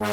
Unta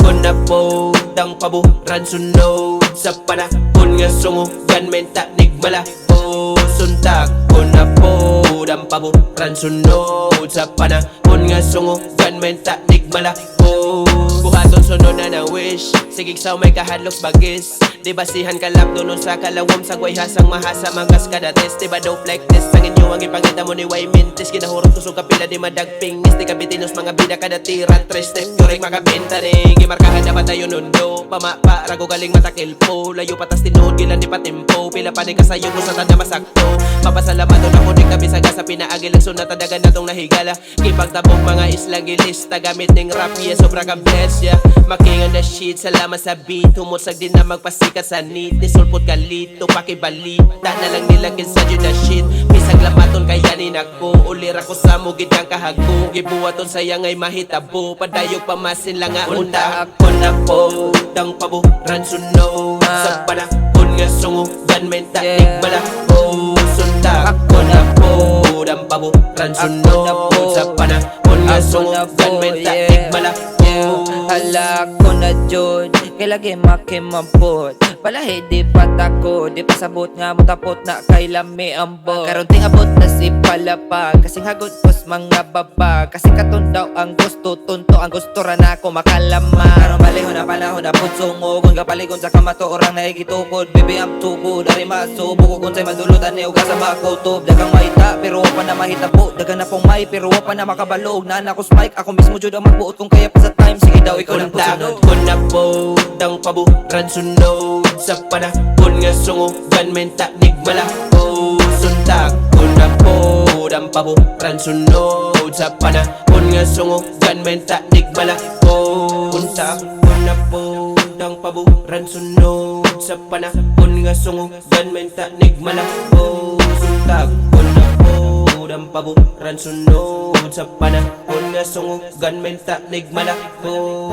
ko na po dang paboran sunod sa panahon nga sungo ganmen taknig mala po. Sunta ko na po dang paboran sunod sa panahon nga sungo ganmen taknig mala po. Buhaton sunod na na wish sigig sa may kahadlok bagis. Di basihan kalap doon sa kalawom sa gwayhasang mahasa magas kada test. Diba dope like this ang inyo ang ipangita mo ni way mintis. Kinahurot tusog kapila di madagping nis. Di kabitinos mga bida kada tira tres step turing makabenta ring. Imarkahan na ba tayo nundo pamapa rago galing matakil po. Layo patas tinuod gilan di patimpo. Pila pa ni kasayo mo sa tada masakto. Papasalamat doon ako di kabisaga sa pinaagil ang sunat adagan na tong nahigala. Kipagtabog mga islang gilista gamit ning rap yeah sobra ka bless yeah. Makingan na shit salamat sa beat. Humusag din na magpasikat sa need. Nisulpot ka lito pakibalita na lang nilang kinsa yun na shit. Bisag lamaton kayanin ako. Ulir ako sa mugid ang kahago. Gibuwaton sayang ay mahitabo. Padayog pamasin lang nga unta ako na po dang paboran sunod sa panahon nga sungo ganmen taknig mala po. Sunta ako na po dang paboran sunod sa panahon nga sungo ganmen taknig mala po. Hala ko na jud kay lagi makimabot. Palahi di patako, di pasabot nga mo tapot na kay lami ang bot. Karon ting abot na si palapag, kasing hagot kos mga baba. Kasi katon daw ang gusto, tunto ang gusto ra na ako makalama. Karon balihon na panahon na putsong kung kapaligon sa kamato orang na igitukod. Baby ang tubo, dari masubo kung sa'y madulutan ni uga sa makutob. Dagang mahita pero wa pa na mahitabo. Dagan na pong may pero wa pa na makabalog. Naan ako spike, ako mismo jud ang magbuot kung kaya pa sa time. Sige daw ikaw lang pusunod. Ko na po dang paboran sunod sa panahon nga sungo ganmen taknig mala po. Sunta ko na po dang paboran sunod sa panahon nga sungo ganmen taknig mala po. Sunta ko na po dang paboran sunod sa panahon nga sungo ganmen taknig mala po. Sunta ko na po dang paboran sunod sa panahon nga sungo ganmen taknig mala po.